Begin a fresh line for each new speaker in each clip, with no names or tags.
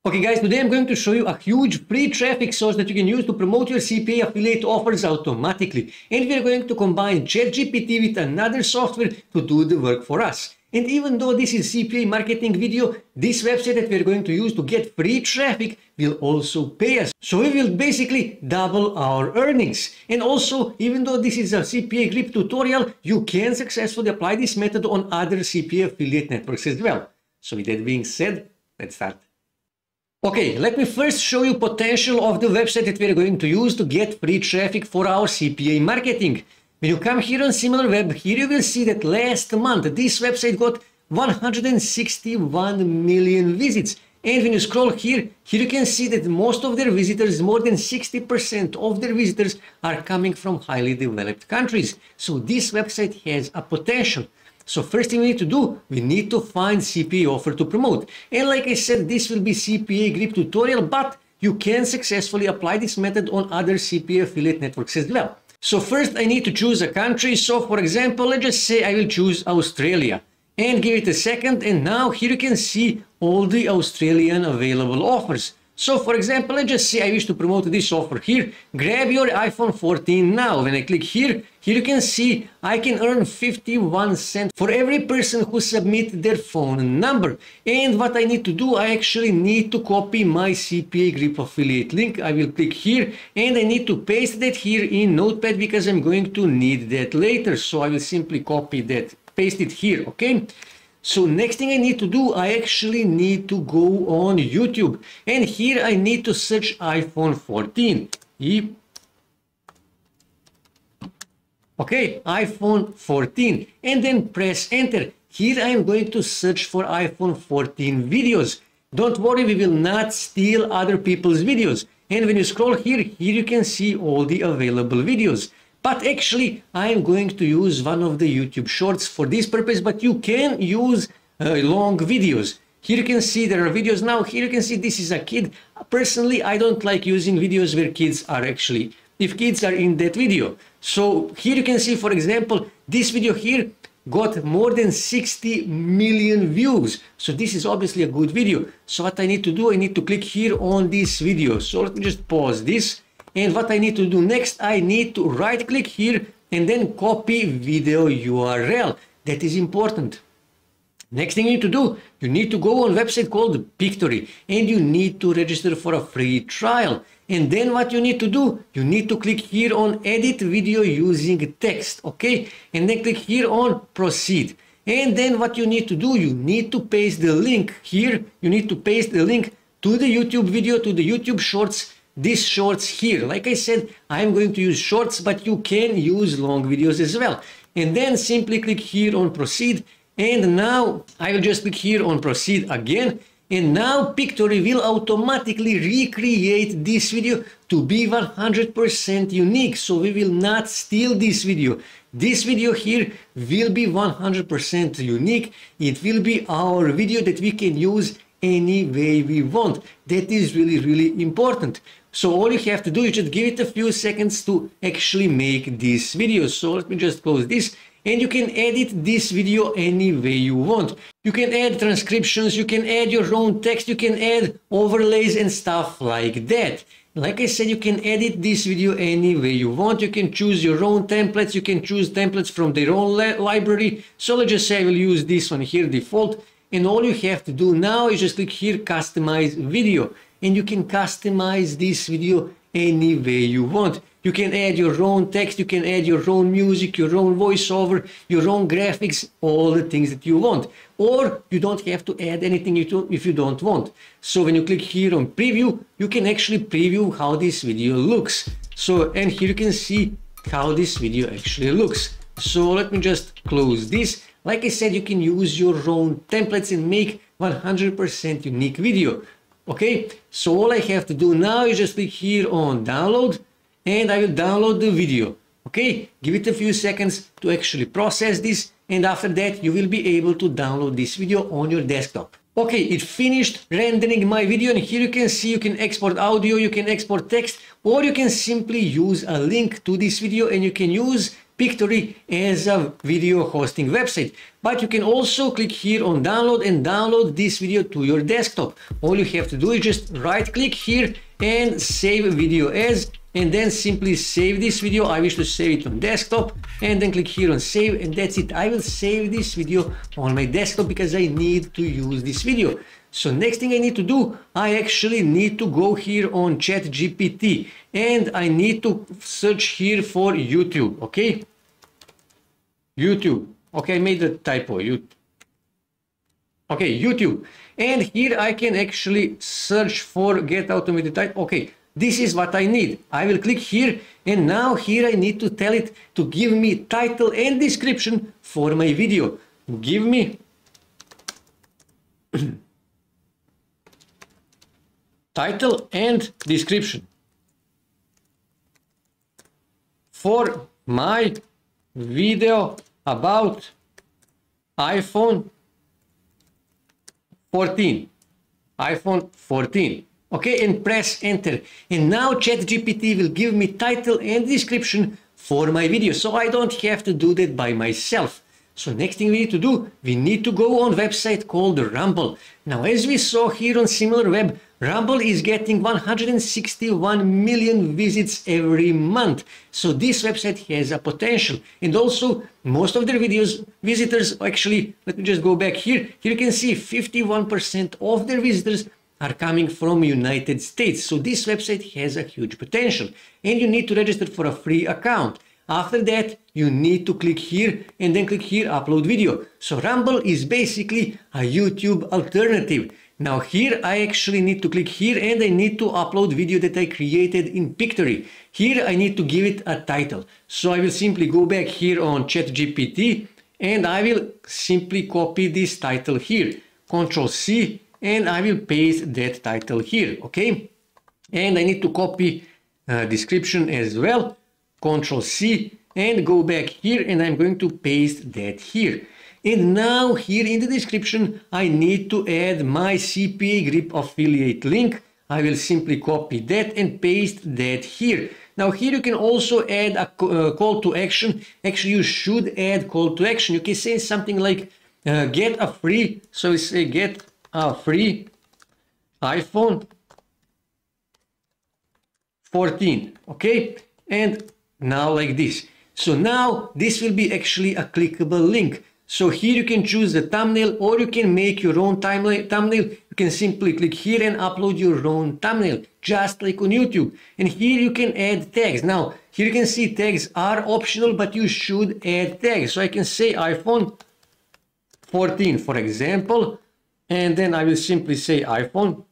Okay guys, today I'm going to show you a huge free traffic source that you can use to promote your CPA affiliate offers automatically. And we're going to combine ChatGPT with another software to do the work for us. And even though this is CPA marketing video, this website that we're going to use to get free traffic will also pay us. So we will basically double our earnings. And also, even though this is a CPA grip tutorial, you can successfully apply this method on other CPA affiliate networks as well. So with that being said, let's start. Okay, let me first show you potential of the website that we're going to use to get free traffic for our CPA marketing. When you come here on SimilarWeb, here you will see that last month this website got 161 million visits. And when you scroll here you can see that most of their visitors, more than 60% of their visitors are coming from highly developed countries. So this website has a potential. So first thing we need to do, we need to find CPA offer to promote. And like I said, this will be CPA grip tutorial, but you can successfully apply this method on other CPA affiliate networks as well. So first I need to choose a country. So for example, let's just say I will choose Australia and give it a second. And now here you can see all the Australian available offers. So for example, let's just say I wish to promote this offer here. Grab your iPhone 14 now. When I click here you can see I can earn 51 cents for every person who submits their phone number. And what I need to do, I actually need to copy my CPA grip affiliate link. I will click here and I need to paste that here in Notepad because I'm going to need that later. So I will simply copy that, paste it here, okay? So next thing I need to do, I actually need to go on YouTube. And here I need to search iPhone 14. Okay, iPhone 14. And then press enter. Here I am going to search for iPhone 14 videos. Don't worry, we will not steal other people's videos. And when you scroll here you can see all the available videos. But actually, I am going to use one of the YouTube shorts for this purpose, but you can use long videos. Here you can see there are videos now. Here you can see this is a kid. Personally, I don't like using videos where kids are actually, if kids are in that video. So here you can see, for example, this video here got more than 60 million views. So this is obviously a good video. So what I need to do, I need to click here on this video. So let me just pause this. And what I need to do next, I need to right click here and then copy video URL. That is important. Next thing you need to do, you need to go on a website called Pictory and you need to register for a free trial. And then what you need to do, you need to click here on edit video using text, okay? And then click here on proceed. And then what you need to do, you need to paste the link here. You need to paste the link to the YouTube video, to the YouTube shorts. These shorts here, like I said, I'm going to use shorts, but you can use long videos as well. And then simply click here on proceed. And now I will just click here on proceed again. And now Pictory will automatically recreate this video to be 100% unique. So we will not steal this video. This video here will be 100% unique. It will be our video that we can use any way we want. That is really important. So all you have to do is just give it a few seconds to actually make this video. So let me just close this. And you can edit this video any way you want. You can add transcriptions, you can add your own text, you can add overlays and stuff like that. Like I said, you can edit this video any way you want. You can choose your own templates, you can choose templates from their own library. So let's just say I will use this one here, default. And all you have to do now is just click here, customize video. And you can customize this video any way you want. You can add your own text, you can add your own music, your own voiceover, your own graphics, all the things that you want. Or you don't have to add anything if you don't want. So when you click here on preview, you can actually preview how this video looks. So, and here you can see how this video actually looks. So let me just close this. Like I said, you can use your own templates and make 100% unique video. Okay, so all I have to do now is just click here on download and I will download the video. Okay, give it a few seconds to actually process this, and after that you will be able to download this video on your desktop. Okay, it finished rendering my video, and here you can see you can export audio, you can export text, or you can simply use a link to this video and you can use Pictory as a video hosting website. But you can also click here on download and download this video to your desktop. All you have to do is just right click here and save video as, and then simply save this video. I wish to save it on desktop, and then click here on save, and that's it. I will save this video on my desktop because I need to use this video. So next thing I need to do, I actually need to go here on ChatGPT, and I need to search here for YouTube, okay? YouTube. Okay, I made a typo. Okay, YouTube. And here I can actually search for get automated title. Okay, this is what I need. I will click here, and now here I need to tell it to give me title and description for my video. Give me title and description for my video about iPhone 14. Okay, and press enter. And now ChatGPT will give me title and description for my video, so I don't have to do that by myself. So next thing we need to do, we need to go on website called Rumble. Now, as we saw here on SimilarWeb, Rumble is getting 161 million visits every month. So this website has a potential. And also, most of their visitors, actually, let me just go back here. Here you can see 51% of their visitors are coming from United States. So this website has a huge potential. And you need to register for a free account. After that, you need to click here and then click here, upload video. So Rumble is basically a YouTube alternative. Now here I actually need to click here and I need to upload video that I created in Pictory. Here I need to give it a title. So I will simply go back here on ChatGPT and I will simply copy this title here. Ctrl C, and I will paste that title here, okay? And I need to copy description as well. Ctrl C and go back here, and I'm going to paste that here. And now here in the description, I need to add my CPA grip affiliate link. I will simply copy that and paste that here. Now here you can also add a call to action. Actually, you should add call to action. You can say something like get a free, so we say get a free iPhone 14, okay? And now like this. So now this will be actually a clickable link. So here you can choose the thumbnail, or you can make your own thumbnail. You can simply click here and upload your own thumbnail, just like on YouTube. And here you can add tags. Now here you can see tags are optional, but you should add tags. So I can say iPhone 14, for example, and then I will simply say iPhone,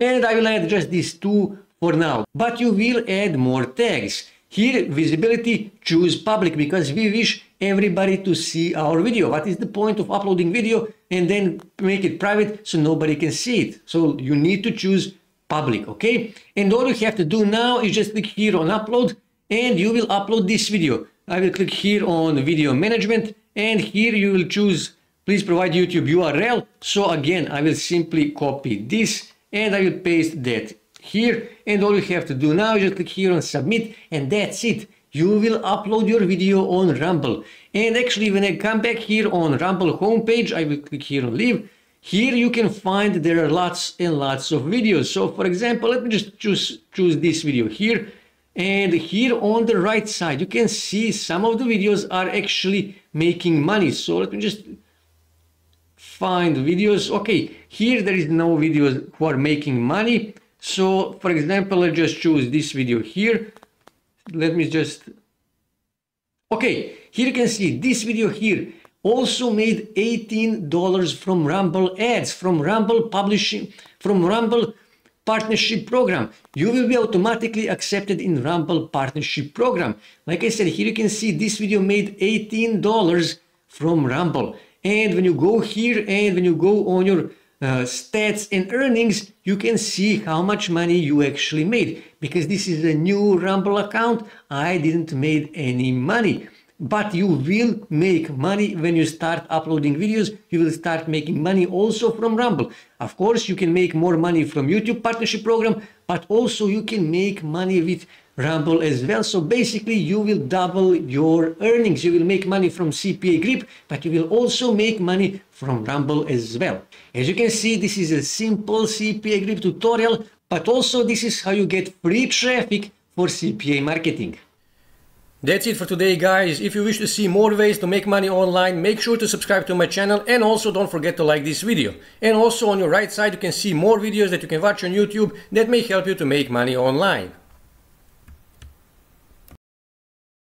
and I will add just these two for now. But you will add more tags. Here, visibility, choose public, because we wish everybody to see our video. What is the point of uploading video and then make it private so nobody can see it? So you need to choose public, okay? And all you have to do now is just click here on upload, and you will upload this video. I will click here on video management, and here you will choose, please provide YouTube URL. So again, I will simply copy this and I will paste that here, and all you have to do now is just click here on submit, and that's it. You will upload your video on Rumble. And actually, when I come back here on Rumble homepage, I will click here on leave. Here you can find there are lots and lots of videos. So for example, let me just choose this video here, and here on the right side you can see some of the videos are actually making money. So let me just find videos. Okay, here there is no videos who are making money. So for example, let's just choose this video here. Let me just, okay, here you can see this video here also made $18 from Rumble ads, from Rumble publishing, from Rumble partnership program. You will be automatically accepted in Rumble partnership program. Like I said, here you can see this video made $18 from Rumble. And when you go here and when you go on your stats and earnings, you can see how much money you actually made. Because this is a new Rumble account, I didn't make any money. But you will make money when you start uploading videos. You will start making money also from Rumble. Of course, you can make more money from YouTube partnership program, but also you can make money with Rumble as well. So basically you will double your earnings. You will make money from CPA grip, but you will also make money from Rumble as well. As you can see, this is a simple CPA grip tutorial, but also this is how you get free traffic for CPA marketing. That's it for today, guys. If you wish to see more ways to make money online, make sure to subscribe to my channel, and also don't forget to like this video. And also on your right side you can see more videos that you can watch on YouTube that may help you to make money online.